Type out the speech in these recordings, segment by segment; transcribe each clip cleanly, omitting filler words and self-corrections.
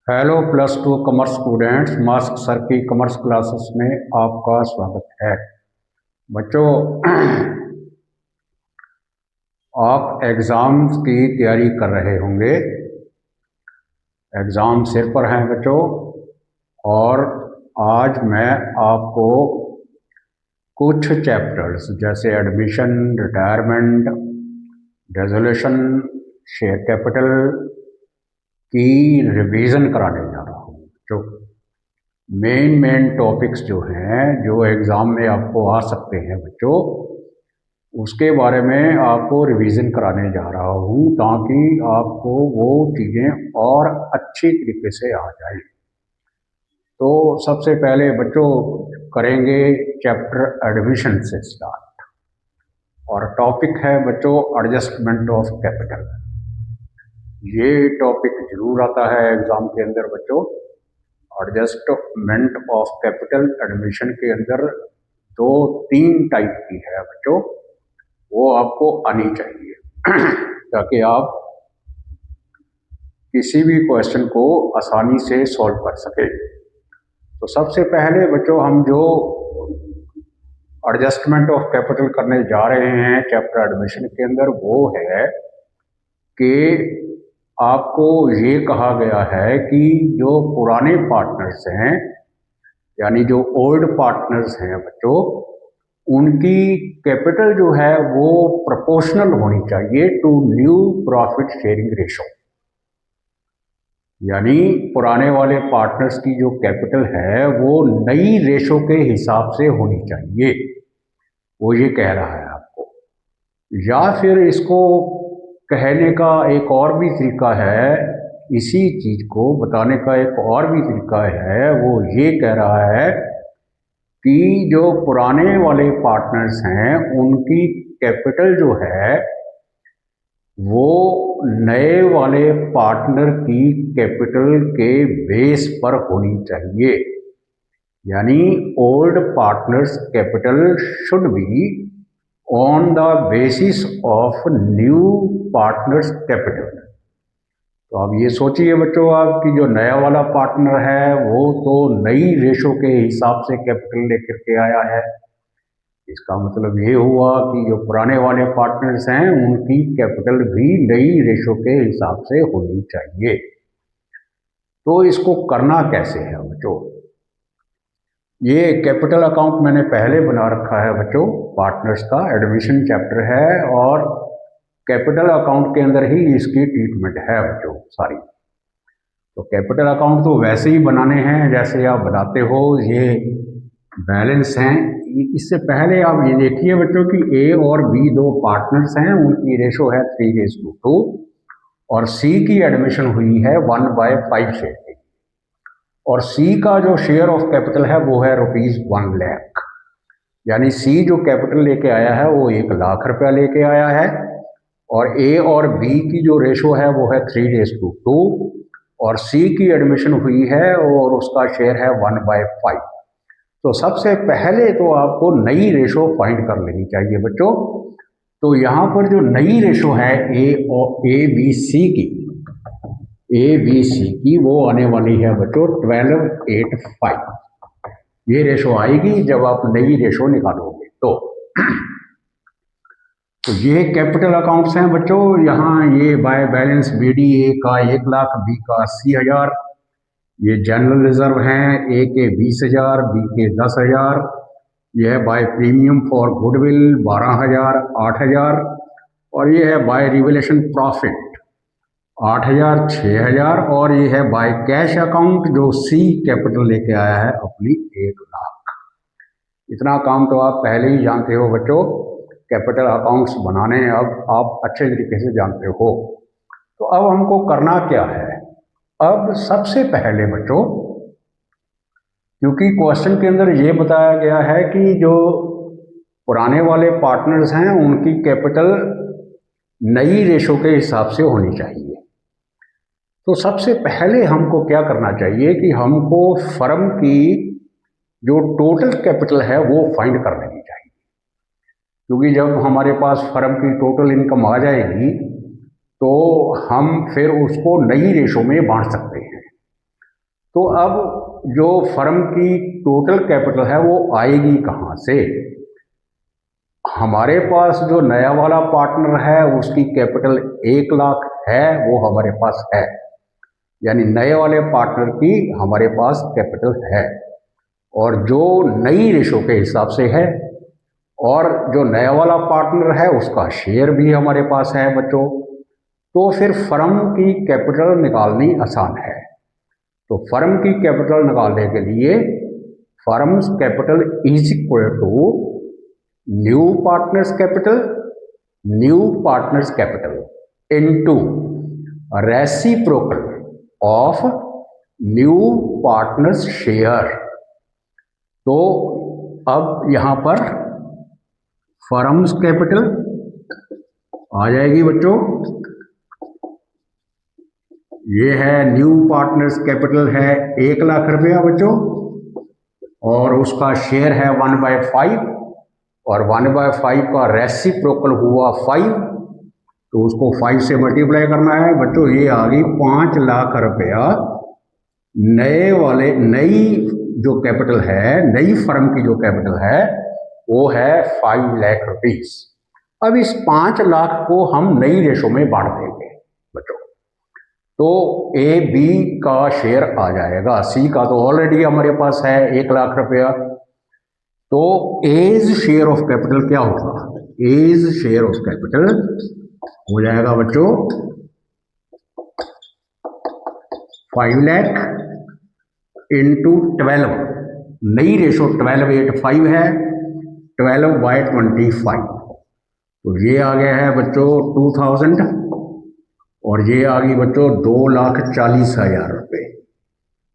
Hello plus two commerce students, mask sir की commerce classes में आपका स्वागत है। बच्चों, आप एग्ज़ाम्स की तैयारी कर रहे होंगे। एग्ज़ाम सिर पर हैं बच्चों, और आज मैं आपको कुछ चैप्टर्स जैसे admission, retirement, resolution, share capital की रिवीजन कराने जा रहा हूँ। जो मेन टॉपिक्स जो हैं, जो एग्ज़ाम में आपको आ सकते हैं बच्चों, उसके बारे में आपको रिवीजन कराने जा रहा हूँ ताकि आपको वो चीज़ें और अच्छी तरीके से आ जाए। तो सबसे पहले बच्चों करेंगे चैप्टर एडमिशन से स्टार्ट, और टॉपिक है बच्चों एडजस्टमेंट ऑफ कैपिटल। ये टॉपिक जरूर आता है एग्ज़ाम के अंदर बच्चों। एडजस्टमेंट ऑफ कैपिटल एडमिशन के अंदर 2-3 टाइप की है बच्चों, वो आपको आनी चाहिए ताकि आप किसी भी क्वेश्चन को आसानी से सॉल्व कर सके। तो सबसे पहले बच्चों हम जो एडजस्टमेंट ऑफ कैपिटल करने जा रहे हैं चैप्टर एडमिशन के अंदर, वो है कि आपको ये कहा गया है कि जो पुराने पार्टनर्स हैं, यानी जो ओल्ड पार्टनर्स हैं बच्चों, उनकी कैपिटल जो है वो प्रोपोर्शनल होनी चाहिए to new profit sharing ratio. यानी पुराने वाले पार्टनर्स की जो कैपिटल है वो नई रेशो के हिसाब से होनी चाहिए, वो ये कह रहा है आपको। या फिर इसको कहने का एक और भी तरीका है, इसी चीज को बताने का एक और भी तरीका है, वो ये कह रहा है कि जो पुराने वाले पार्टनर्स हैं उनकी कैपिटल जो है वो नए वाले पार्टनर की कैपिटल के बेस पर होनी चाहिए। यानी old partners capital should be on the basis of new partner's capital. तो अब ये सोचिए बच्चों, आपकी जो नया वाला पार्टनर है वो तो नई रेशो के हिसाब से कैपिटल लेकर के आया है। इसका मतलब ये हुआ कि जो पुराने वाले पार्टनर्स हैं उनकी कैपिटल भी नई रेशो के हिसाब से होनी चाहिए। तो इसको करना कैसे है बच्चों? ये कैपिटल अकाउंट मैंने पहले बना रखा है बच्चों, पार्टनर्स का एडमिशन चैप्टर है, और कैपिटल अकाउंट के अंदर ही इसकी ट्रीटमेंट है बच्चों सारी। तो कैपिटल अकाउंट तो वैसे ही बनाने हैं जैसे आप बनाते हो, ये बैलेंस हैं। इससे पहले आप ये देखिए बच्चों कि ए और बी दो पार्टनर्स हैं, उनकी रेशो है 3:2, और सी की एडमिशन हुई है 1/5 शेयर की, और सी का जो शेयर ऑफ कैपिटल है वो है ₹1,00,000। यानी सी जो कैपिटल लेके आया है वो 1,00,000 रुपया लेके आया है, और ए और बी की जो रेशो है वो है 3:2, और सी की एडमिशन हुई है और उसका शेयर है 1/5। तो सबसे पहले तो आपको नई रेशो फाइंड कर लेनी चाहिए बच्चों। तो यहाँ पर जो नई रेशो है ए बी सी की वो आने वाली है बच्चों 12:8:5। ये रेशो आएगी जब आप नई रेशो निकालोगे। तो ये कैपिटल अकाउंट्स हैं बच्चों। यहाँ ये बाय बैलेंस BD ए का 1,00,000, बी का 80,000, ये जनरल रिजर्व हैं, ए के 20,000, बी के 10,000, यह है बाय प्रीमियम फॉर गुडविल 12,000, 8,000, और ये है बाय रिवलेशन प्रॉफिट 8,000, 6,000, और ये है बाय कैश अकाउंट जो सी कैपिटल लेके आया है अपनी 1,00,000। इतना काम तो आप पहले ही जानते हो बच्चों, कैपिटल अकाउंट्स बनाने अब आप अच्छे तरीके से जानते हो। तो अब हमको करना क्या है? अब सबसे पहले बच्चों, क्योंकि क्वेश्चन के अंदर ये बताया गया है कि जो पुराने वाले पार्टनर्स हैं उनकी कैपिटल नई रेशो के हिसाब से होनी चाहिए, तो सबसे पहले हमको क्या करना चाहिए कि हमको फर्म की जो टोटल कैपिटल है वो फाइंड कर लेनी चाहिए। क्योंकि जब हमारे पास फर्म की टोटल इनकम आ जाएगी तो हम फिर उसको नई रेशो में बांट सकते हैं। तो अब जो फर्म की टोटल कैपिटल है वो आएगी कहाँ से? हमारे पास जो नया वाला पार्टनर है उसकी कैपिटल 1 लाख है, वो हमारे पास है, यानी नए वाले पार्टनर की हमारे पास कैपिटल है, और जो नई रेशो के हिसाब से है, और जो नया वाला पार्टनर है उसका शेयर भी हमारे पास है बच्चों। तो फिर फर्म की कैपिटल निकालनी आसान है। तो फर्म की कैपिटल निकालने के लिए firm's capital is equal to new partner's capital into reciprocal of new partner's share. तो अब यहां पर फर्म्स कैपिटल आ जाएगी बच्चों, ये है न्यू पार्टनर्स कैपिटल है 1 लाख रुपया बच्चों, और उसका शेयर है 1/5, और 1/5 का रेसिप्रोकल हुआ 5, तो उसको 5 से मल्टीप्लाई करना है बच्चों। ये आ गई 5 लाख रुपया नई जो कैपिटल है, नई फर्म की जो कैपिटल है वो है 5 लाख रुपीस। अब इस 5 लाख को हम नई रेशो में बांट देंगे बच्चों, तो ए बी का शेयर आ जाएगा, सी का तो ऑलरेडी हमारे पास है 1 लाख रुपया। तो एज शेयर ऑफ कैपिटल क्या होगा? एज शेयर ऑफ कैपिटल हो जाएगा बच्चों 5 लाख इंटू 12, नई रेशो 12/5 है, 12/25, तो ये आ गया है बच्चों 2000, और ये आ गई बच्चों 2,40,000 रुपये।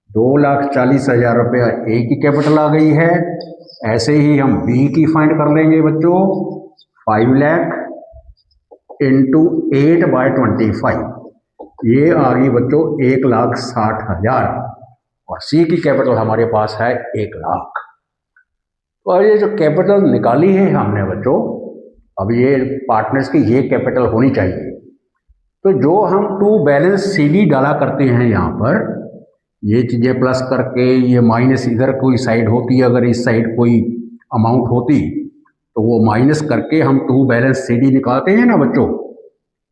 2,40,000 रुपया ए की कैपिटल आ गई है। ऐसे ही हम बी की फाइंड कर लेंगे बच्चों, 5 लाख इंटू 8/25, ये आ गई बच्चों 1,60,000, और सी की कैपिटल हमारे पास है 1 लाख। और ये जो कैपिटल निकाली है हमने बच्चों, अब ये पार्टनर्स की ये कैपिटल होनी चाहिए। तो जो हम टू बैलेंस सीडी डाला करते हैं यहाँ पर, ये चीज़ें प्लस करके, ये माइनस इधर कोई साइड होती, अगर इस साइड कोई अमाउंट होती तो वो माइनस करके हम टू बैलेंस सीडी निकालते हैं ना बच्चों।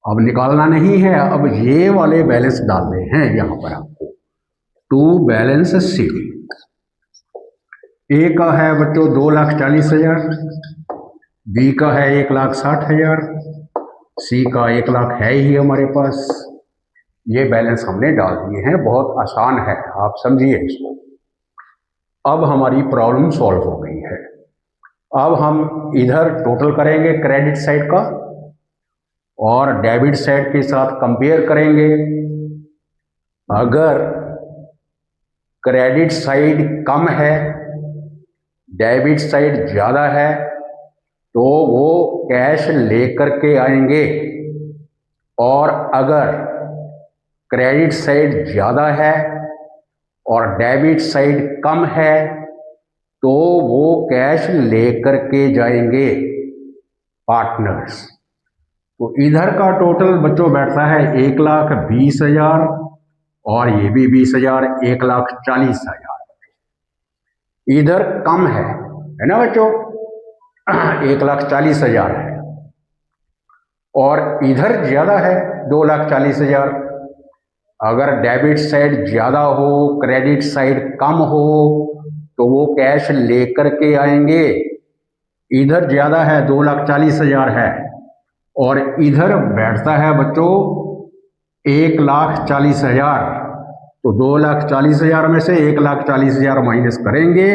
अब निकालना नहीं है, अब ये वाले बैलेंस डालने हैं यहाँ पर आपको, टू बैलेंस सीडी। ए का है बच्चों 2,40,000, बी का है 1,60,000, सी का 1 लाख है ही हमारे पास। ये बैलेंस हमने डाल दिए हैं, बहुत आसान है, आप समझिए इसको। अब हमारी प्रॉब्लम सॉल्व हो गई है। अब हम इधर टोटल करेंगे क्रेडिट साइड का, और डेबिट साइड के साथ कंपेयर करेंगे। अगर क्रेडिट साइड कम है, डेबिट साइड ज़्यादा है, तो वो कैश लेकर के आएंगे, और अगर क्रेडिट साइड ज़्यादा है और डेबिट साइड कम है तो वो कैश लेकर के जाएंगे पार्टनर्स। तो इधर का टोटल बच्चों बैठता है 1,20,000, और ये भी 20,000, 1,40,000। इधर कम है ना बच्चों, 1,40,000 है, और इधर ज़्यादा है 2,40,000। अगर डेबिट साइड ज़्यादा हो, क्रेडिट साइड कम हो, तो वो कैश लेकर के आएंगे। इधर ज़्यादा है 2,40,000 है, और इधर बैठता है बच्चों 1,40,000, तो 2,40,000 में से 1,40,000 माइनस करेंगे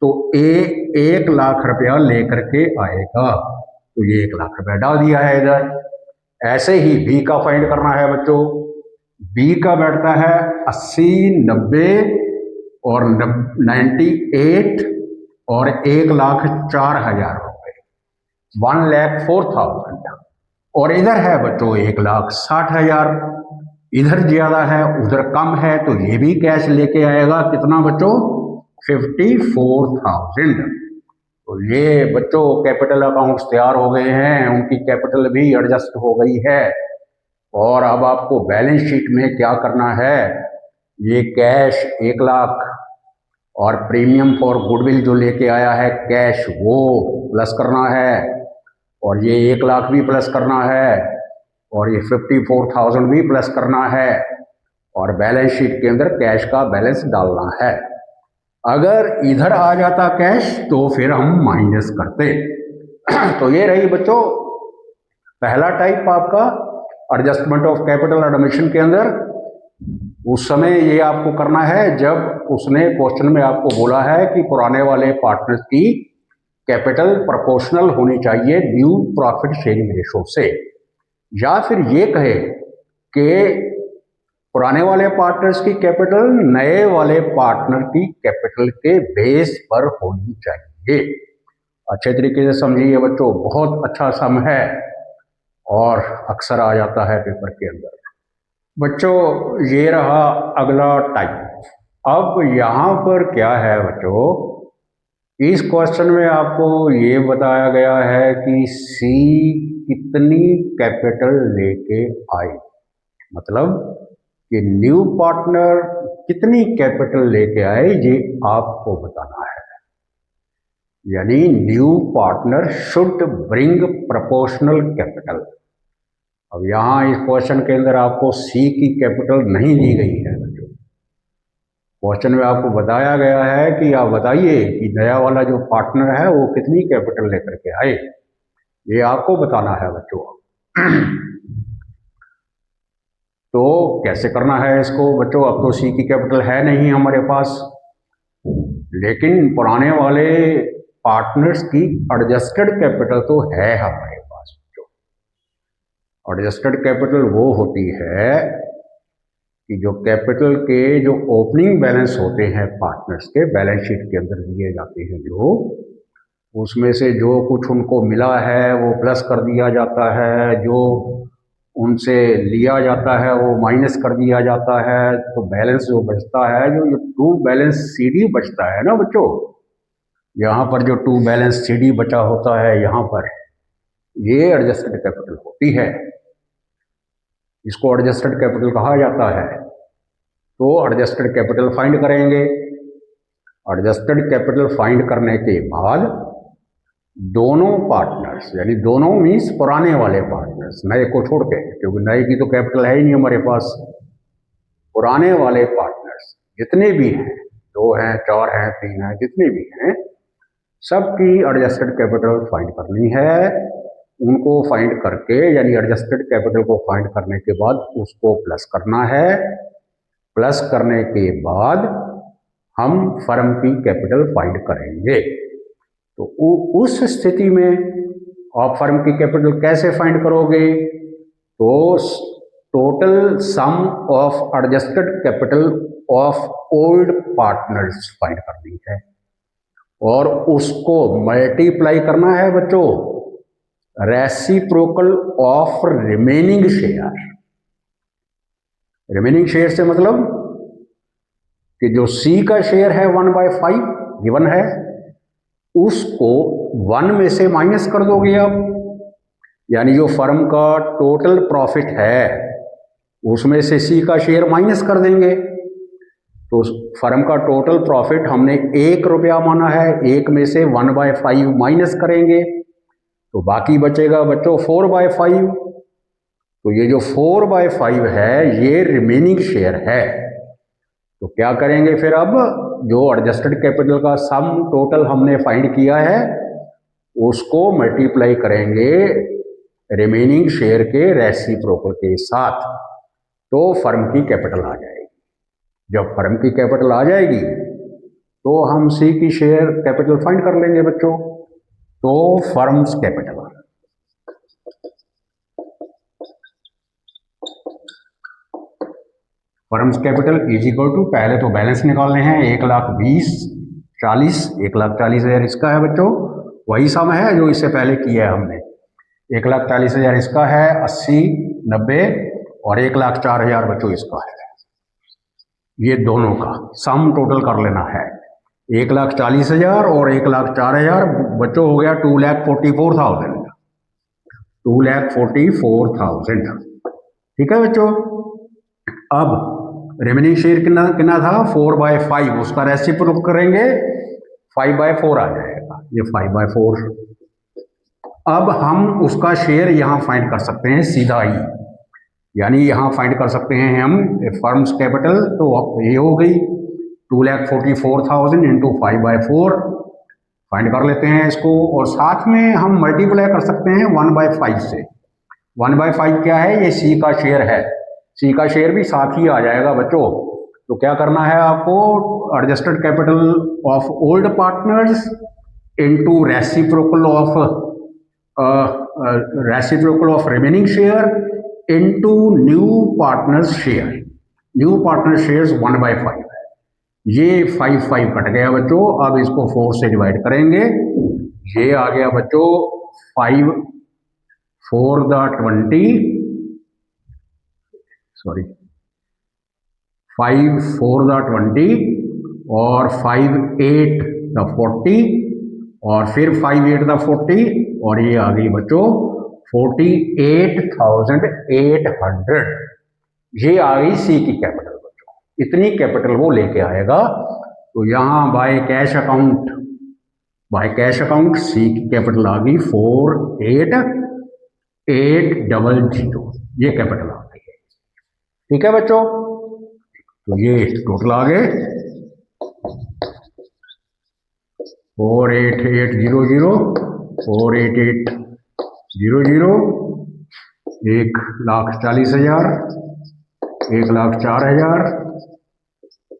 तो ए 1 लाख रुपया लेकर के आएगा, तो ये 1 लाख रुपया डाल दिया है इधर। ऐसे ही बी का फाइंड करना है बच्चों। बी का बैठता है 80, 90 और 98 और 1,04,000 रुपये, 1,04,000। और इधर है बच्चों 1,60,000, इधर ज़्यादा है उधर कम है, तो ये भी कैश लेके आएगा। कितना बच्चों? 54,000। तो ये बच्चों कैपिटल अकाउंट्स तैयार हो गए हैं, उनकी कैपिटल भी एडजस्ट हो गई है। और अब आपको बैलेंस शीट में क्या करना है, ये कैश 1 लाख और प्रीमियम फॉर गुडविल जो लेके आया है कैश वो प्लस करना है, और ये 1 लाख भी प्लस करना है, और ये 54,000 भी प्लस करना है, और बैलेंस शीट के अंदर कैश का बैलेंस डालना है। अगर इधर आ जाता कैश तो फिर हम माइनस करते। तो ये रही बच्चों पहला टाइप आपका एडजस्टमेंट ऑफ कैपिटल एडमिशन के अंदर। उस समय ये आपको करना है जब उसने क्वेश्चन में आपको बोला है कि पुराने वाले पार्टनर्स की कैपिटल प्रोपोर्शनल होनी चाहिए ड्यू प्रॉफिट शेयरिंग रेशो से, या फिर ये कहे कि पुराने वाले पार्टनर्स की कैपिटल नए वाले पार्टनर की कैपिटल के बेस पर होनी चाहिए। अच्छे तरीके से समझिए बच्चों, बहुत अच्छा सम है और अक्सर आ जाता है पेपर के अंदर। बच्चों ये रहा अगला टाइप। अब यहाँ पर क्या है बच्चों, इस क्वेश्चन में आपको ये बताया गया है कि सी कितनी कैपिटल लेके आए, मतलब कि न्यू पार्टनर कितनी कैपिटल लेके आए ये आपको बताना है। यानी new partner should bring proportional capital. अब यहाँ इस क्वेश्चन के अंदर आपको सी की कैपिटल नहीं दी गई है बच्चों। क्वेश्चन में आपको बताया गया है कि आप बताइए कि नया वाला जो पार्टनर है वो कितनी कैपिटल लेकर के आए, ये आपको बताना है बच्चों। तो कैसे करना है इसको बच्चों, अब तो सी की कैपिटल है नहीं हमारे पास, लेकिन पुराने वाले पार्टनर्स की एडजस्टेड कैपिटल तो है हमारे पास। एडजस्टेड कैपिटल वो होती है कि जो कैपिटल के जो ओपनिंग बैलेंस होते हैं पार्टनर्स के बैलेंस शीट के अंदर दिए जाते हैं, जो उसमें से जो कुछ उनको मिला है वो प्लस कर दिया जाता है, जो उनसे लिया जाता है वो माइनस कर दिया जाता है। तो बैलेंस जो बचता है, जो टू बैलेंस सीडी बचता है ना बच्चों, यहाँ पर जो टू बैलेंस सीडी बचा होता है यहाँ पर, ये एडजस्टेड कैपिटल होती है। इसको एडजस्टेड कैपिटल कहा जाता है। तो एडजस्टेड कैपिटल फाइंड करेंगे। एडजस्टेड कैपिटल फाइंड करने के बाद दोनों पार्टनर्स, यानी दोनों मीन्स पुराने वाले पार्टनर्स, नए को छोड़ के, क्योंकि नए की तो कैपिटल है ही नहीं हमारे पास। पुराने वाले पार्टनर्स जितने भी हैं, 2 हैं, 4 हैं, 3 हैं, जितने भी हैं, सबकी एडजस्टेड कैपिटल फाइंड करनी है। उनको फाइंड करके, यानी एडजस्टेड कैपिटल को फाइंड करने के बाद उसको प्लस करना है। प्लस करने के बाद हम फर्म की कैपिटल फाइंड करेंगे। तो उस स्थिति में आप फर्म की कैपिटल कैसे फाइंड करोगे, तो total sum of adjusted capital of old partners find करनी है और उसको मल्टीप्लाई करना है बच्चों reciprocal of remaining share. Remaining share से मतलब कि जो सी का शेयर है 1/5 गिवन है, उसको 1 में से माइनस कर दोगे आप, यानी जो फर्म का टोटल प्रॉफिट है उसमें से सी का शेयर माइनस कर देंगे। तो फर्म का टोटल प्रॉफिट हमने 1 रुपया माना है, 1 में से 1/5 माइनस करेंगे तो बाकी बचेगा बच्चों 4/5। तो ये जो 4/5 है ये रिमेनिंग शेयर है। तो क्या करेंगे फिर, अब जो एडजस्टेड कैपिटल का सम टोटल हमने फाइंड किया है उसको मल्टीप्लाई करेंगे रिमेनिंग शेयर के रेसिप्रोकल के साथ, तो फर्म की कैपिटल आ जाएगी। जब फर्म की कैपिटल आ जाएगी तो हम सी की शेयर कैपिटल फाइंड कर लेंगे बच्चों। तो firm's capital, firm's capital is equal to, पहले तो बैलेंस निकालने हैं, 1,20,40, 1,40,000 इसका है बच्चों, वही सम है जो इससे पहले किया है हमने। 1,40,000 इसका है, 80, 90 और 1,04,000 बच्चों इसका है। ये दोनों का सम टोटल कर लेना है, 1,40,000 और 1,04,000 बच्चों हो गया 2,44,000, 2,44,000। ठीक है बच्चों। अब रिमेनिंग शेयर कितना कितना था 4/5, उसका रेसिप्रोकल करेंगे 5/4 आ जाएगा, ये 5/4। अब हम उसका शेयर यहाँ फाइंड कर सकते हैं सीधा ही, यानी यहाँ फाइंड कर सकते हैं हम फर्म्स कैपिटल, तो ये हो गई 2,44,000 इंटू 5/4, फाइंड कर लेते हैं इसको, और साथ में हम मल्टीप्लाई कर सकते हैं 1/5 से। 1/5 क्या है, ये सी का शेयर है, सी का शेयर भी साथ ही आ जाएगा बच्चों। तो क्या करना है आपको, adjusted capital of old partners into reciprocal of remaining share into new partner's share. New partner shares 1/5 है, ये 5 कट गया बच्चों। अब इसको 4 से डिवाइड करेंगे, ये आ गया बच्चों 5 4 द 20, सॉरी 5 4 द 20 और 5 8 द 40 और फिर 5 8 द 40 और ये आ गई बच्चों 48,800। ये आ गई सी की कैपिटल बच्चों, इतनी कैपिटल वो लेके आएगा। तो यहाँ बाय कैश अकाउंट सी की कैपिटल आ गई 48,800, ये कैपिटल आ गई है। ठीक है बच्चों, तो ये टोटल आ गए 48,800, 48,800, 1,40,000, 1,04,000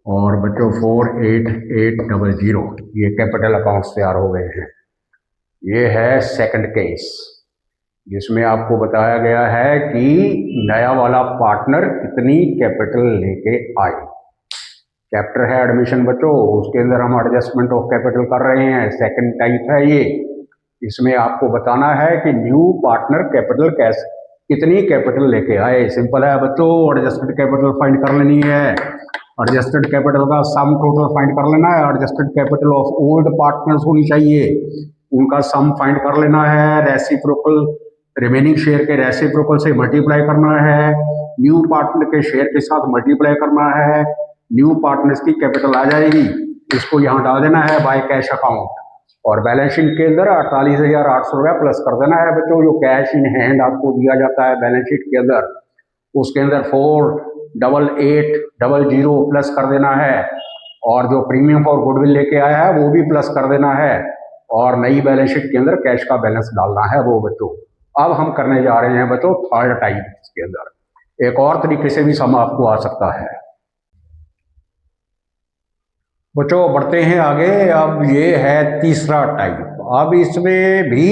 और बच्चों 48,800, ये कैपिटल अकाउंट्स तैयार हो गए हैं। ये है सेकंड केस, जिसमें आपको बताया गया है कि नया वाला पार्टनर कितनी कैपिटल लेके आए। चैप्टर है एडमिशन बच्चों, उसके अंदर हम एडजस्टमेंट ऑफ कैपिटल कर रहे हैं, सेकंड टाइप है ये। इसमें आपको बताना है कि न्यू पार्टनर कैपिटल कितनी कैपिटल लेके आए। सिंपल है बच्चों, एडजस्टेड कैपिटल फाइंड कर लेनी है, एडजस्टेड कैपिटल का सम टोटल फाइंड कर लेना है, adjusted capital of old partners होनी चाहिए, उनका सम फाइंड कर लेना है, रेसिप्रोकल रिमेनिंग शेयर के रेसिप्रोकल से मल्टीप्लाई करना है, न्यू पार्टनर के शेयर के साथ मल्टीप्लाई करना है, न्यू पार्टनर्स की कैपिटल आ जाएगी, इसको यहाँ डाल देना है बाय कैश अकाउंट और बैलेंस शीट के अंदर 48,800 रुपया प्लस कर देना है बच्चों। जो कैश इन हैंड आपको दिया जाता है बैलेंस शीट के अंदर, उसके अंदर 4,88,00 प्लस कर देना है और जो प्रीमियम फॉर गुडविल लेके आया है वो भी प्लस कर देना है और नई बैलेंस शीट के अंदर कैश का बैलेंस डालना है वो बच्चों। अब हम करने जा रहे हैं बच्चों थर्ड टाइप, इसके अंदर एक और तरीके से भी सम आपको आ सकता है बच्चों। बढ़ते हैं आगे, अब ये है तीसरा टाइप। अब इसमें भी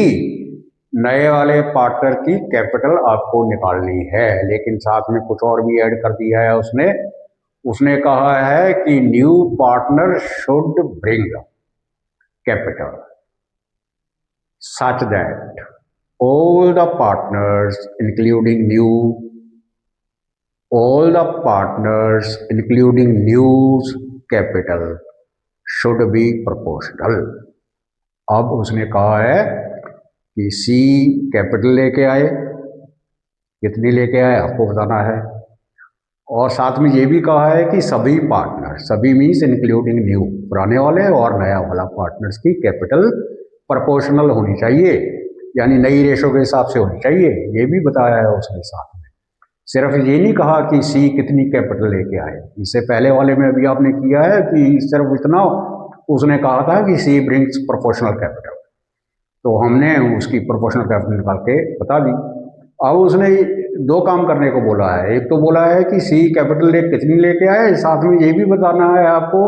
नए वाले पार्टनर की कैपिटल आपको निकालनी है, लेकिन साथ में कुछ और भी ऐड कर दिया है उसने कहा है कि new partner should bring capital such that all the partners including new capital should be proportional। अब उसने कहा है कि सी कैपिटल लेके आए, कितनी लेके आए आपको बताना है, और साथ में ये भी कहा है कि सभी पार्टनर, सभी मीन्स इंक्लूडिंग न्यू, पुराने वाले और नया वाला पार्टनर्स की कैपिटल प्रोपोर्शनल होनी चाहिए, यानी नई रेशो के हिसाब से होनी चाहिए, ये भी बताया है उसके साथ में। सिर्फ ये नहीं कहा कि सी कितनी कैपिटल लेके आए, इससे पहले वाले में अभी आपने किया है कि सिर्फ इतना, उसने कहा था कि सी ब्रिंग्स प्रोपोर्शनल कैपिटल, तो हमने उसकी प्रोपोर्शनल कैपिटल निकाल के बता दी। अब उसने दो काम करने को बोला है, एक तो बोला है कि सी कैपिटल कितनी लेके आए, साथ में ये भी बताना है आपको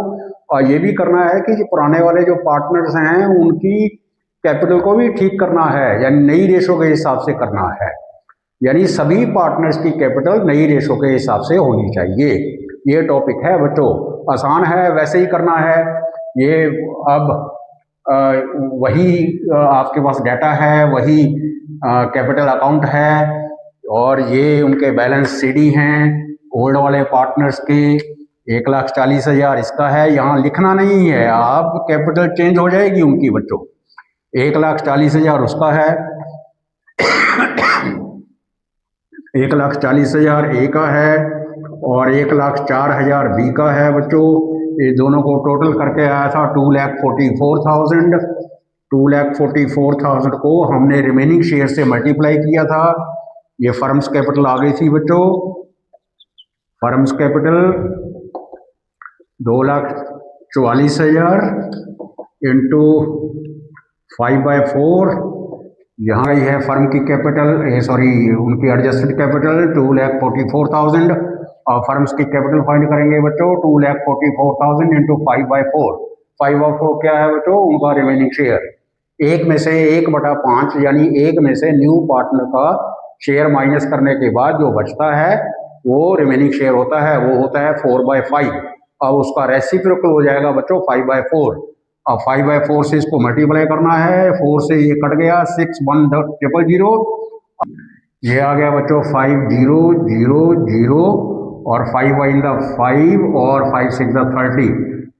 और ये भी करना है कि पुराने वाले जो पार्टनर्स हैं उनकी कैपिटल को भी ठीक करना है, यानी नई रेशो के हिसाब से करना है, यानी सभी पार्टनर्स की कैपिटल नई रेशो के हिसाब से होनी चाहिए। ये टॉपिक है बच्चों, आसान है, वैसे ही करना है ये। अब वही आपके पास डाटा है, वही कैपिटल अकाउंट है और ये उनके बैलेंस सीडी हैं ओल्ड वाले पार्टनर्स के। 1,40,000 इसका है, यहाँ लिखना नहीं है, आप कैपिटल चेंज हो जाएगी उनकी बच्चों। 1,40,000 उसका है, 1,40,000 ए का है और 1,04,000 बी का है बच्चों। ये दोनों को टोटल करके आया था 2,44,000। 2,44,000 को हमने रिमेनिंग शेयर से मल्टीप्लाई किया था। ये फर्म्स कैपिटल आ गई थी बच्चों। Firms capital 2,44,000 into 5/4। यहाँ ही है फर्म की कैपिटल, सॉरी उनकी एडजस्टेड कैपिटल 2,44,000 और फर्म्स की कैपिटल फाइंड करेंगे बच्चों 2,44,000 इंटू 5/4। 5/4 क्या है बच्चों? उनका रिमेनिंग शेयर। एक में से 1/5 यानी एक में से न्यू पार्टनर का शेयर माइनस करने के बाद जो बचता है वो रिमेनिंग शेयर होता है, वो होता है 4/5। अब उसका रेसिप्रोकल हो जाएगा बच्चों 5/4। अब 5/4 से इसको मल्टीप्लाई करना है, 4 से ये कट गया, 6,1,000। ये आ गया बच्चों 5,000 और 5 और 5,6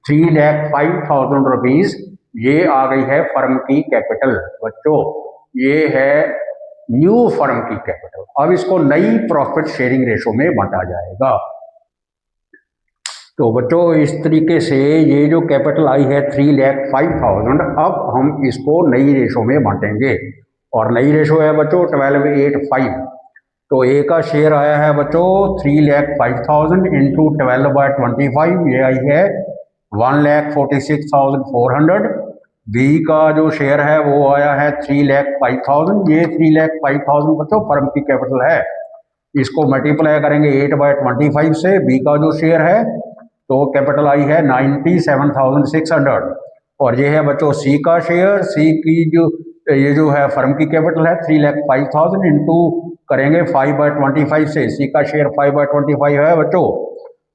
3,05,000 रुपीज। ये आ गई है फर्म की कैपिटल बच्चों। ये है न्यू फर्म की कैपिटल। अब इसको नई प्रॉफिट शेयरिंग रेशो में बांटा जाएगा। तो बच्चों इस तरीके से ये जो कैपिटल आई है 3,05,000, अब हम इसको नई रेशो में बांटेंगे और नई रेशो है बच्चों 12/8। तो ए का शेयर आया है बच्चों 3,05,000 इंटू 12/25, ये आई है 1,46,400। बी का जो शेयर है वो आया है 3,05,000। ये 3,05,000 बच्चों फर्म की कैपिटल है। इसको मल्टीप्लाई करेंगे 8/25 से। बी का जो शेयर है तो कैपिटल आई है 97,600। और ये है बच्चों सी का शेयर। सी की ये जो है फर्म की कैपिटल है 3,05,000 इंटू करेंगे 5/25 से। सी का शेयर 5/25 है बच्चों,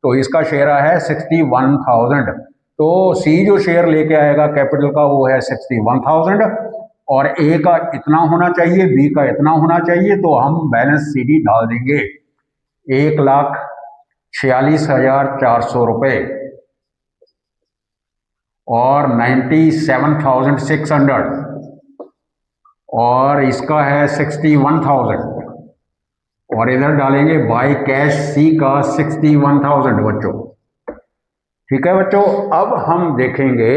तो इसका शेयर है 61,000। तो सी जो शेयर लेके आएगा कैपिटल का वो है 61,000 और ए का इतना होना चाहिए, बी का इतना होना चाहिए। तो हम बैलेंस सीधी डाल देंगे 1,46,400 रुपये और 97,600 और इसका है 61,000 और इधर डालेंगे बाय कैश सी का 61,000 बच्चों। ठीक है बच्चों, अब हम देखेंगे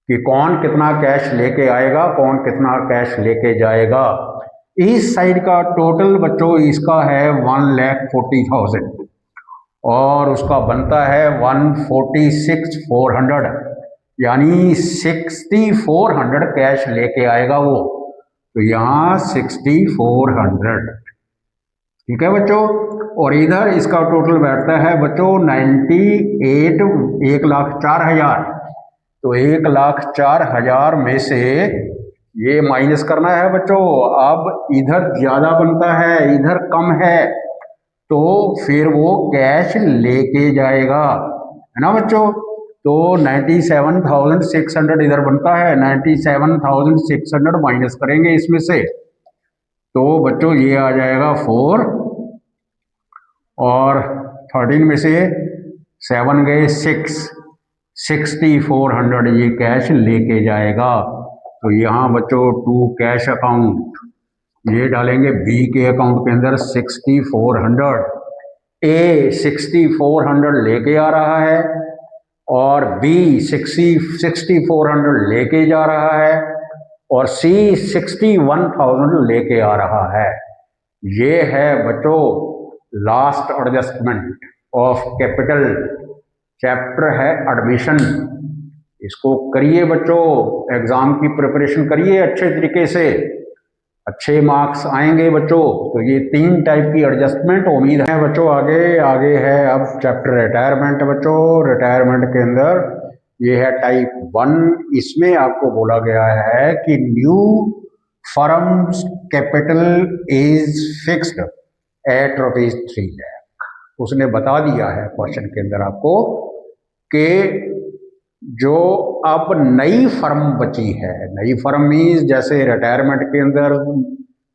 कि कौन कितना कैश लेके आएगा, कौन कितना कैश लेके जाएगा। इस साइड का टोटल बच्चों इसका है 1,40,000 और उसका बनता है 146,400 यानी 6,400 कैश लेके आएगा वो। तो यहाँ 6,400। ठीक है बच्चों, और इधर इसका टोटल बैठता है बच्चों 1,04,000। तो 1,04,000 में से ये माइनस करना है बच्चों। अब इधर ज्यादा बनता है, इधर कम है, तो फिर वो कैश लेके जाएगा, है ना बच्चों। तो 97,600 इधर बनता है, 97,600 माइनस करेंगे इसमें से, तो बच्चों ये आ जाएगा 4 और 13 में से 7 गए 6, 6,400 ये कैश लेके जाएगा। तो यहाँ बच्चों टू कैश अकाउंट ये डालेंगे बी के अकाउंट के अंदर 6,400। ए 6,400 लेके आ रहा है और बी 6,400 लेके जा रहा है और सी 61,000 लेके आ रहा है। ये है बच्चों last adjustment of capital. Chapter है एडमिशन। इसको करिए बच्चों, एग्जाम की प्रिपरेशन करिए अच्छे तरीके से, अच्छे मार्क्स आएंगे बच्चों। तो ये 3 टाइप की एडजस्टमेंट उम्मीद है बच्चों। आगे है अब चैप्टर रिटायरमेंट बच्चों। रिटायरमेंट के अंदर ये है टाइप 1। इसमें आपको बोला गया है कि new firms capital is fixed at ₹3 lakh. उसने बता दिया है क्वेश्चन के अंदर आपको कि जो अब नई फर्म बची है, नई फर्म मीन्स जैसे रिटायरमेंट के अंदर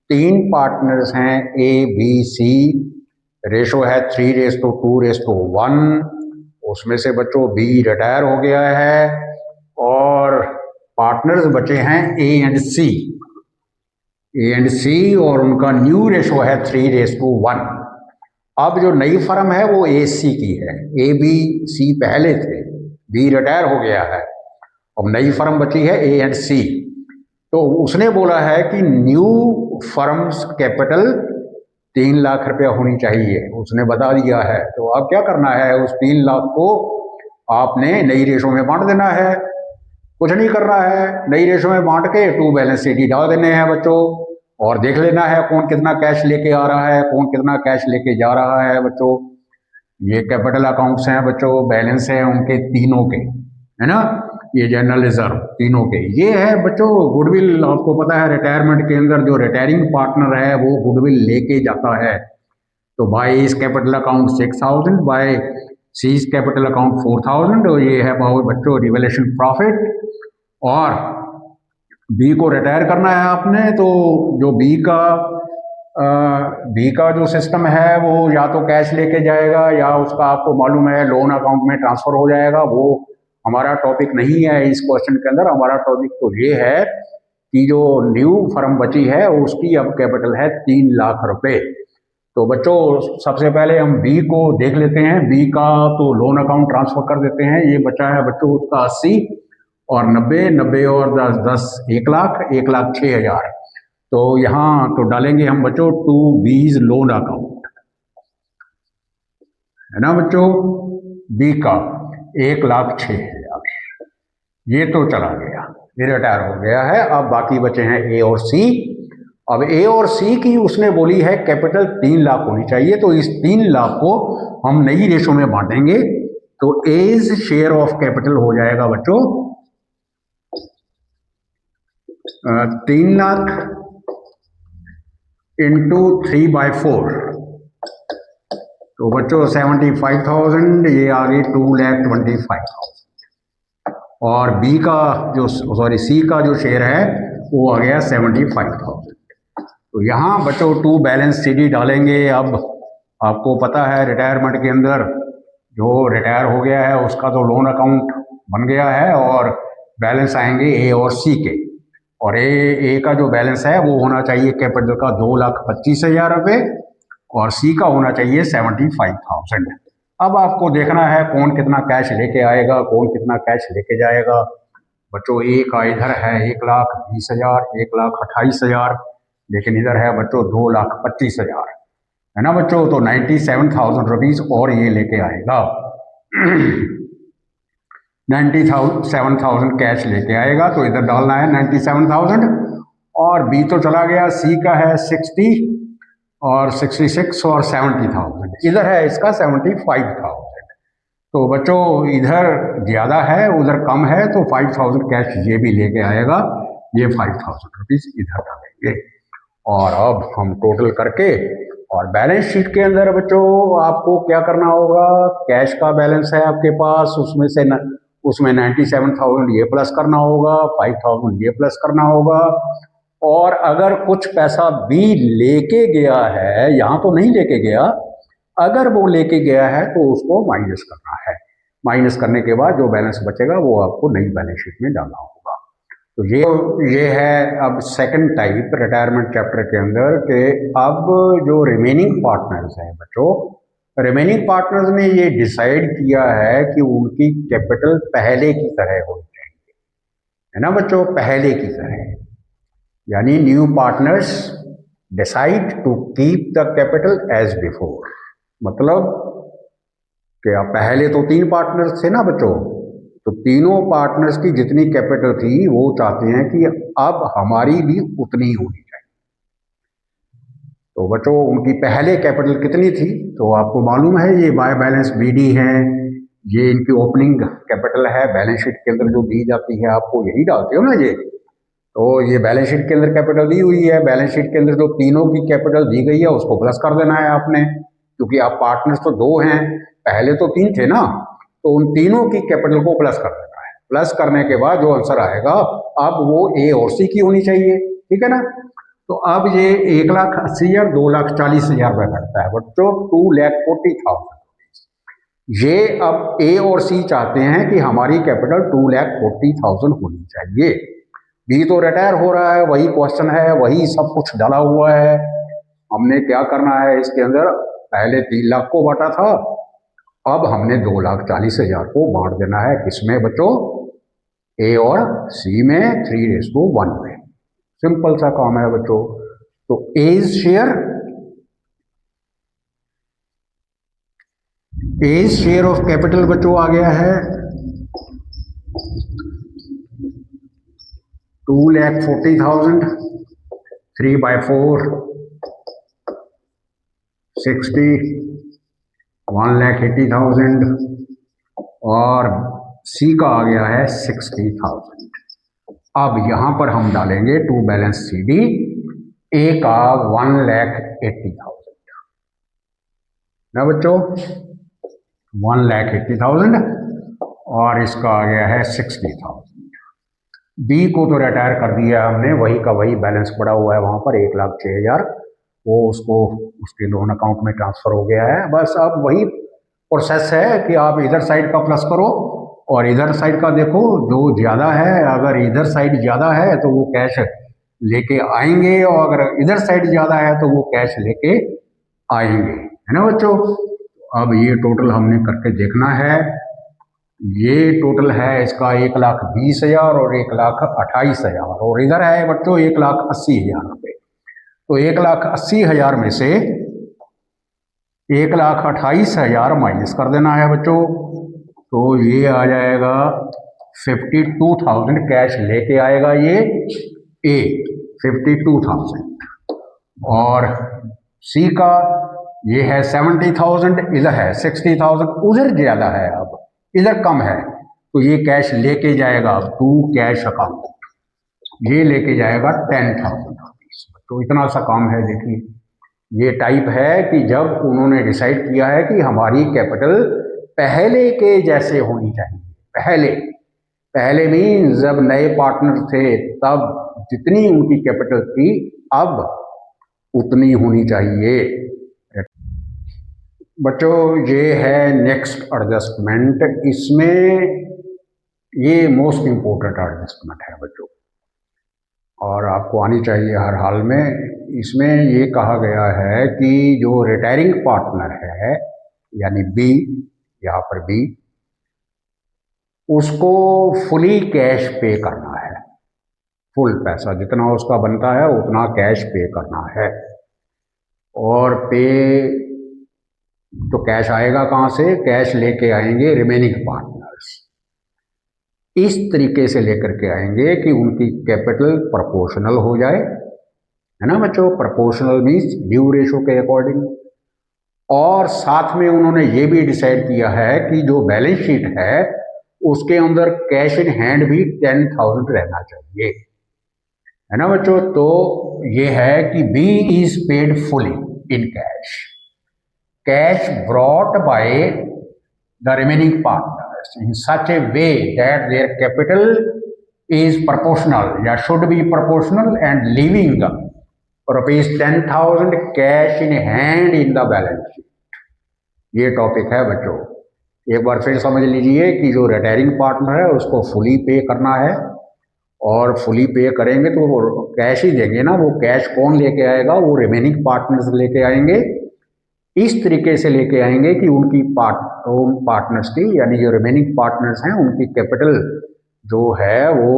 3 पार्टनर्स हैं ए बी सी, रेशो है 3:2:1। उसमें से बच्चों बी रिटायर हो गया है और पार्टनर्स बचे हैं ए एंड सी और उनका न्यू रेशो है 3:1। अब जो नई फर्म है वो ए सी की है, ए बी सी पहले थे, बी रिटायर हो गया है, अब नई फर्म बची है ए एंड सी। तो उसने बोला है कि न्यू फर्म्स कैपिटल 3 लाख रुपया होनी चाहिए, उसने बता दिया है। तो अब क्या करना है, उस 3 लाख को आपने नई रेशो में बांट देना है, कुछ नहीं करना है, नई रेशो में बांट के टू बैलेंस शीट डाल देने हैं बच्चों, और देख लेना है कौन कितना कैश लेके आ रहा है, कौन कितना कैश लेके जा रहा है बच्चों। ये कैपिटल अकाउंट्स हैं बच्चों, बैलेंस है उनके तीनों के, है ना, ये जनरल रिजर्व तीनों के। ये है बच्चों गुडविल, आपको पता है रिटायरमेंट के अंदर जो रिटायरिंग पार्टनर है वो गुडविल लेके जाता है। तो बाय इस capital account 6,000, by C's capital account 4,000, और ये है बच्चों रिवैल्यूएशन प्रॉफिट। और बी को रिटायर करना है आपने, तो जो बी का जो सिस्टम है वो या तो कैश लेके जाएगा या उसका आपको मालूम है लोन अकाउंट में ट्रांसफर हो जाएगा। वो हमारा टॉपिक नहीं है इस क्वेश्चन के अंदर। हमारा टॉपिक तो ये है कि जो न्यू फर्म बची है उसकी अब कैपिटल है 3 लाख रुपए। तो बच्चों सबसे पहले हम बी को देख लेते हैं। बी का तो लोन अकाउंट ट्रांसफर कर देते हैं। ये बचा है बच्चों उसका 80 और 90, 90 और 10, 10 1 लाख, 1,06,000। तो यहाँ तो डालेंगे हम बच्चों टू बीज लोन अकाउंट, है ना बच्चों, बी का 1,06,000। ये तो चला गया, ये रिटायर हो गया है। अब बाकी बचे हैं ए और सी। अब ए और सी की उसने बोली है कैपिटल 3 लाख होनी चाहिए, तो इस 3 लाख को हम नई रेशो में बांटेंगे। तो एज शेयर ऑफ कैपिटल हो जाएगा बच्चों 3 लाख इंटू 3/4, तो बच्चों 75,000, ये आ गई 2,25,000। और बी का जो सी का जो शेयर है वो आ गया 75,000। तो यहाँ बच्चों टू बैलेंस सी डी डालेंगे। अब आपको पता है रिटायरमेंट के अंदर जो रिटायर हो गया है उसका तो लोन अकाउंट बन गया है, और बैलेंस आएंगे ए और सी के। और ए का जो बैलेंस है वो होना चाहिए कैपिटल का 2,25,000 रुपये, और सी का होना चाहिए 75,000। अब आपको देखना है कौन कितना कैश लेके आएगा, कौन कितना कैश लेके जाएगा। बच्चों ए का इधर है 1,20,000, 1,28,000, लेकिन इधर है बच्चों 2,25,000, है ना बच्चों। तो 97,000 रुपीज़ और ये लेके आएगा 97,000 कैश लेके आएगा। तो इधर डालना है 97,000। और बी तो चला गया, सी का है 60 और 66 और 70,000, इधर है इसका 75,000। तो बच्चों इधर ज़्यादा है उधर कम है, तो 5,000 कैश ये भी लेके आएगा। ये 5,000 रुपीज़ इधर डालेंगे। और अब हम टोटल करके और बैलेंस शीट के अंदर बच्चों आपको क्या करना होगा, कैश का बैलेंस है आपके पास, उसमें 97,000 ये प्लस करना होगा, 5,000 ये प्लस करना होगा। और अगर कुछ पैसा भी लेके गया है, यहाँ तो नहीं लेके गया, अगर वो लेके गया है तो उसको माइनस करना है। माइनस करने के बाद जो बैलेंस बचेगा वो आपको नई बैलेंस शीट में डालना होगा। तो ये है अब सेकंड टाइप रिटायरमेंट चैप्टर के अंदर के। अब जो रिमेनिंग पार्टनर्स हैं बच्चों, रिमेनिंग पार्टनर्स ने ये डिसाइड किया है कि उनकी कैपिटल पहले की तरह होनी चाहिए, है ना बच्चों, पहले की तरह। यानी new partners decide to keep the capital as before. मतलब कि पहले तो 3 पार्टनर्स थे ना बच्चों, तो तीनों पार्टनर्स की जितनी कैपिटल थी वो चाहते हैं कि अब हमारी भी उतनी होनी चाहिए। तो बच्चों उनकी पहले कैपिटल कितनी थी, तो आपको मालूम है ये बाय बैलेंस बीडी है, ये इनकी ओपनिंग कैपिटल है। बैलेंस शीट के अंदर जो दी जाती है आपको यही डालते हो ना ये। तो ये बैलेंस शीट के अंदर कैपिटल दी हुई है, बैलेंस शीट के अंदर जो तीनों की कैपिटल दी गई है उसको प्लस कर देना है आपने, क्योंकि आप पार्टनर्स तो 2 हैं, पहले तो 3 थे ना। तो उन तीनों की कैपिटल को प्लस कर देना है। प्लस करने के बाद जो आंसर आएगा अब वो ए और सी की होनी चाहिए, ठीक है ना। तो अब ये 1,80,000, 2,40,000 रुपये घटता है बच्चों 2,40,000। ये अब ए और सी चाहते हैं कि हमारी कैपिटल 2,40,000 होनी चाहिए। बी तो रिटायर हो रहा है, वही क्वेश्चन है, वही सब कुछ डाला हुआ है। हमने क्या करना है इसके अंदर, पहले 3 लाख को बांटा था, अब हमने 2,40,000 को बांट देना है। किसमें बच्चों? ए और सी में 3:1 में। सिंपल सा काम है बच्चों। तो एज शेयर ऑफ कैपिटल बच्चों आ गया है 2,40,000, 3/4 60, 1,80,000 और सी का आ गया है 60,000। अब यहां पर हम डालेंगे टू बैलेंस सी डी। ए का 1,80,000 ना बच्चों, 1,80,000 और इसका आ गया है 60,000। बी को तो रिटायर कर दिया हमने, वही का वही बैलेंस पड़ा हुआ है वहां पर 1,06,000, वो उसको उसके लोन अकाउंट में ट्रांसफर हो गया है। बस अब वही प्रोसेस है कि आप इधर साइड का प्लस करो और इधर साइड का देखो, जो ज़्यादा है अगर इधर साइड ज़्यादा है तो वो कैश लेके आएंगे और अगर इधर साइड ज़्यादा है तो वो कैश लेके आएंगे, है ना बच्चों। अब ये टोटल हमने करके देखना है। ये टोटल है इसका 1,20,000 और 1,28,000 और इधर है बच्चों 1,80,000 रुपये। तो 1,80,000 में से 1,28,000 माइनस कर देना है बच्चों। तो ये आ जाएगा 52,000 कैश लेके आएगा ये ए 52,000 और सी का ये है 70,000, इधर है 60,000, उधर ज़्यादा है अब इधर कम है तो ये कैश लेके जाएगा टू कैश अकाउंट, ये लेके जाएगा 10,000 रुपीज। तो इतना सा काम है। देखिए ये टाइप है कि जब उन्होंने डिसाइड किया है कि हमारी कैपिटल पहले के जैसे होनी चाहिए। पहले मीन जब नए पार्टनर थे तब जितनी उनकी कैपिटल थी अब उतनी होनी चाहिए। बच्चों ये है नेक्स्ट एडजस्टमेंट, इसमें ये मोस्ट इम्पोर्टेंट एडजस्टमेंट है बच्चों और आपको आनी चाहिए हर हाल में। इसमें ये कहा गया है कि जो रिटायरिंग पार्टनर है यानी बी, यहाँ पर बी, उसको फुली कैश पे करना है। फुल पैसा जितना उसका बनता है उतना कैश पे करना है। और पे तो कैश आएगा कहाँ से? कैश लेके आएंगे रिमेनिंग पार्टनर्स। इस तरीके से लेकर के आएंगे कि उनकी कैपिटल प्रोपोर्शनल हो जाए, है ना बच्चों। प्रोपोर्शनल मीन्स ड्यू रेशो के अकॉर्डिंग। और साथ में उन्होंने ये भी डिसाइड किया है कि जो बैलेंस शीट है उसके अंदर कैश इन हैंड भी 10,000 रहना चाहिए, है ना बच्चों। तो ये है कि B is paid fully in cash, cash brought by the remaining partners in such a way that their capital is proportional या should be proportional and leaving rupees 10,000 cash in hand in the balance sheet। ये topic है बच्चों। एक बार फिर समझ लीजिए कि जो रिटायरिंग पार्टनर है उसको फुली पे करना है और फुली पे करेंगे तो वो कैश ही देंगे ना। वो कैश कौन लेके आएगा? वो रिमेनिंग पार्टनर्स लेके आएंगे। इस तरीके से लेके आएंगे कि उनकी पार्टनर्स की यानी जो रिमेनिंग पार्टनर्स हैं उनकी कैपिटल जो है वो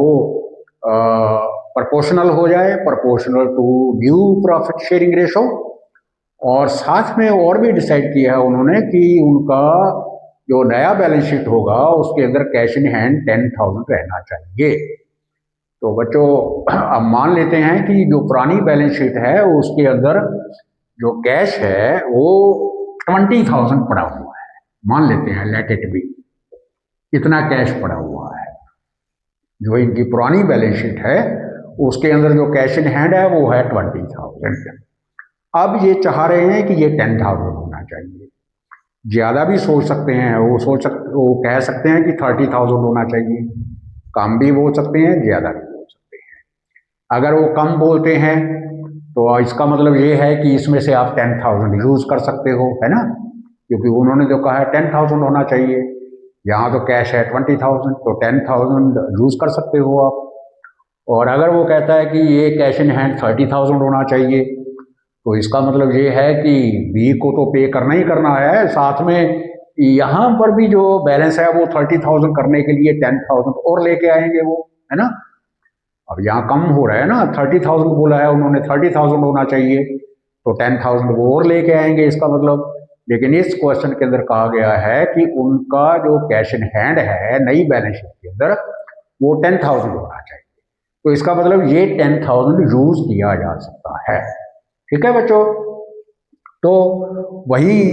प्रोपोर्शनल हो जाए, proportional to due profit sharing ratio. और साथ में और भी डिसाइड किया है उन्होंने कि उनका जो नया बैलेंस शीट होगा उसके अंदर कैश इन हैंड 10,000 रहना चाहिए। तो बच्चों अब मान लेते हैं कि जो पुरानी बैलेंस शीट है उसके अंदर जो कैश है वो 20,000 पड़ा हुआ है, मान लेते हैं, लेट इट बी, इतना कैश पड़ा हुआ है। जो इनकी पुरानी बैलेंस शीट है उसके अंदर जो कैश इन हैंड है वो है 20,000। अब ये चाह रहे हैं कि ये 10,000 होना चाहिए। ज़्यादा भी सोच सकते हैं, वो कह सकते हैं कि 30,000 होना चाहिए, कम भी बोल सकते हैं, ज़्यादा भी बोल सकते हैं। अगर वो कम बोलते हैं तो इसका मतलब ये है कि इसमें से आप 10,000 यूज़ कर सकते हो, है ना, क्योंकि उन्होंने जो कहा है 10,000 होना चाहिए, यहाँ तो कैश है 20,000 तो 10,000 यूज़ कर सकते हो आप। और अगर वो कहता है कि ये कैश इन हैंड 30,000 होना चाहिए तो इसका मतलब ये है कि बी को तो पे करना ही करना है, साथ में यहाँ पर भी जो बैलेंस है वो 30,000 करने के लिए 10,000 और लेके आएंगे वो, है ना। अब यहाँ कम हो रहा है ना, 30,000 बोला है उन्होंने, 30,000 होना चाहिए, तो 10,000 वो और लेके आएंगे इसका मतलब। लेकिन इस क्वेश्चन के अंदर कहा गया है कि उनका जो कैश इन हैंड है नई बैलेंस शीट के अंदर वो 10,000 होना चाहिए। तो इसका मतलब ये 10,000 यूज किया जा सकता है। ठीक है बच्चों, तो वही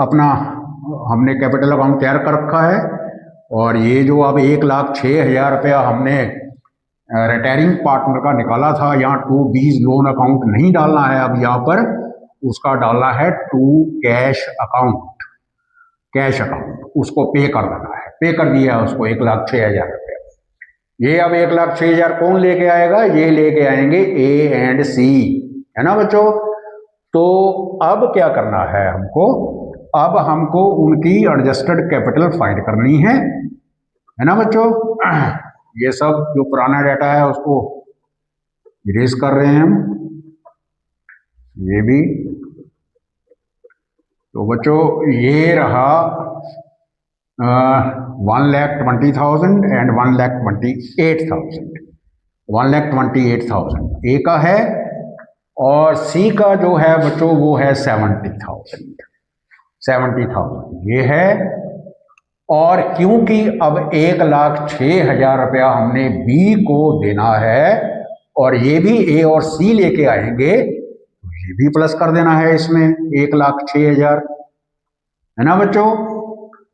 अपना हमने कैपिटल अकाउंट तैयार कर रखा है। और ये जो अब 1,06,000 रुपया हमने रिटायरिंग पार्टनर का निकाला था, यहाँ टू बीज लोन अकाउंट नहीं डालना है, अब यहाँ पर उसका डालना है to cash account, cash account, उसको पे कर देना है। पे कर दिया है उसको 1,06,000 रुपया। ये अब 1,06,000 कौन लेके आएगा, ये लेके आएंगे ए एंड सी, है ना बच्चों। तो अब क्या करना है हमको, अब हमको उनकी एडजस्टेड कैपिटल फाइंड करनी है ना बच्चों। ये सब जो पुराना डाटा है उसको इरेज कर रहे हैं हम, ये भी। तो बच्चों ये रहा 1,20,000 एंड 1,28,000। 1,28,000 ए का है, और सी का जो है बच्चों वो है 70,000। 70,000 ये है। और क्योंकि अब 1,06,000 रुपया हमने बी को देना है और ये भी ए और सी लेके आएंगे, तो ये भी प्लस कर देना है इसमें 1,06,000, है ना बच्चों।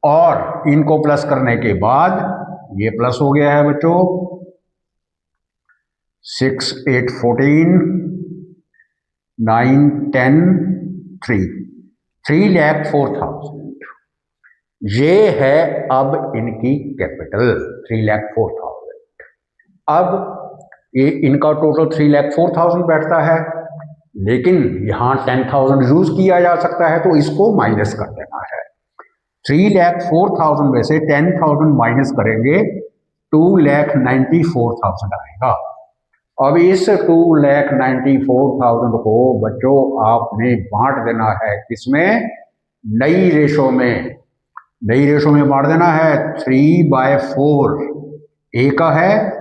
और इनको प्लस करने के बाद ये प्लस हो गया है बच्चों 6, 8, 14, 9, 10, 3, 3,04,000। ये है अब इनकी कैपिटल 3,04,000। अब ये इनका टोटल 3,04,000 बैठता है, लेकिन यहाँ 10,000 यूज किया जा सकता है, तो इसको माइनस कर देना है। 3,04,000 में से 10,000 माइनस करेंगे 2,94,000 आएगा। अब इस 2,94,000 को बच्चों आपने बांट देना है किसमें, नई रेशो में। नई रेशो में बांट देना है 3/4। ए का है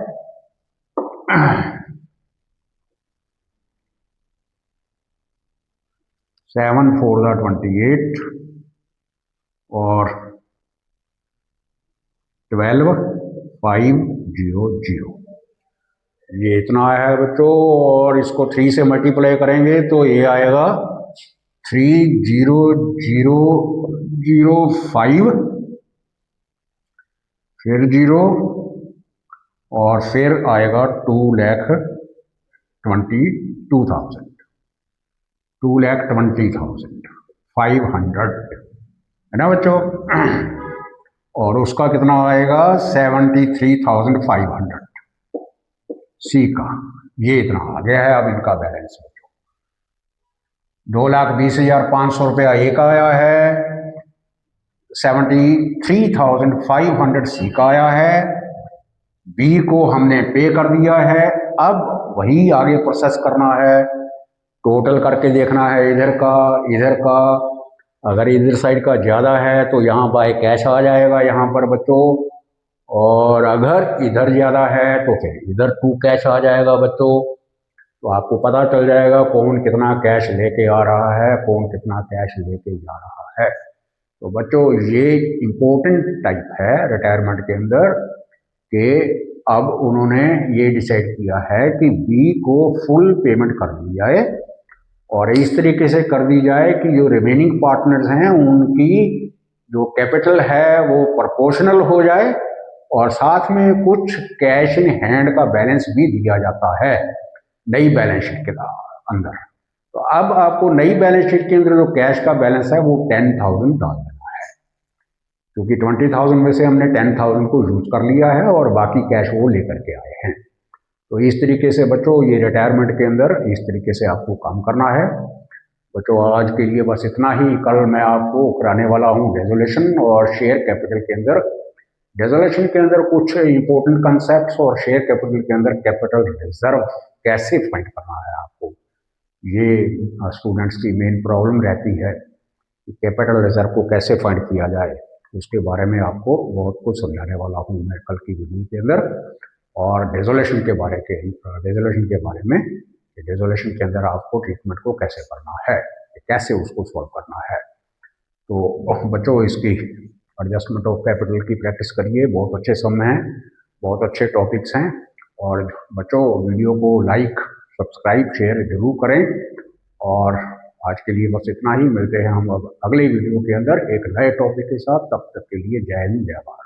7, 4 28 और 12, 5, 0, 0। ये इतना आया है बच्चों, और इसको 3 से मल्टीप्लाई करेंगे तो ये आएगा 3,0,0,05, फिर 0 और फिर आएगा 2,22,000, 2,20,500, है ना बच्चों। और उसका कितना आएगा 73,500 सी का। ये इतना आ गया है अब इनका बैलेंस बच्चों। 2,20,500 रुपया ए का आया है, 73,500 सी का आया है, बी को हमने पे कर दिया है। अब वही आगे प्रोसेस करना है, टोटल करके देखना है इधर का इधर का। अगर इधर साइड का ज़्यादा है तो यहाँ बाय कैश आ जाएगा यहाँ पर बच्चों, और अगर इधर ज़्यादा है तो फिर इधर टू कैश आ जाएगा बच्चों। तो आपको पता चल जाएगा कौन कितना कैश लेके आ रहा है, कौन कितना कैश लेके जा रहा है। तो बच्चों ये इम्पोर्टेंट टाइप है रिटायरमेंट के अंदर कि अब उन्होंने ये डिसाइड किया है कि बी को फुल पेमेंट कर दी जाए, और इस तरीके से कर दी जाए कि जो रिमेनिंग पार्टनर्स हैं उनकी जो कैपिटल है वो प्रोपोर्शनल हो जाए, और साथ में कुछ कैश इन हैंड का बैलेंस भी दिया जाता है नई बैलेंस शीट के अंदर। तो अब आपको नई बैलेंस शीट के अंदर जो कैश का बैलेंस है वो 10,000 डाल देना है, क्योंकि 20,000 में से हमने 10,000 को यूज कर लिया है और बाकी कैश वो लेकर के आए हैं। तो इस तरीके से बच्चों ये रिटायरमेंट के अंदर इस तरीके से आपको काम करना है बच्चों। आज के लिए बस इतना ही। कल मैं आपको कराने वाला हूँ रेजोल्यूशन और शेयर कैपिटल के अंदर। रेजोल्यूशन के अंदर कुछ इंपॉर्टेंट कंसेप्ट्स और शेयर कैपिटल के अंदर कैपिटल रिजर्व कैसे फाइंड करना है आपको, ये स्टूडेंट्स की मेन प्रॉब्लम रहती है कि कैपिटल रिजर्व को कैसे फंड किया जाए। उसके बारे में आपको बहुत कुछ समझाने वाला हूँ मैं कल की वीडियो के अंदर। और डेजोलेशन के बारे में, डेजोलेशन के अंदर आपको ट्रीटमेंट को कैसे करना है, कैसे उसको सॉल्व करना है। तो बच्चों, इसकी एडजस्टमेंट ऑफ कैपिटल की प्रैक्टिस करिए, बहुत अच्छे समय हैं, बहुत अच्छे टॉपिक्स हैं। और बच्चों, वीडियो को लाइक, सब्सक्राइब, शेयर जरूर करें। और आज के लिए बस इतना ही। मिलते हैं हम अब अगले वीडियो के अंदर एक नए टॉपिक के साथ। तब तक के लिए जय हिंद, जय भारत।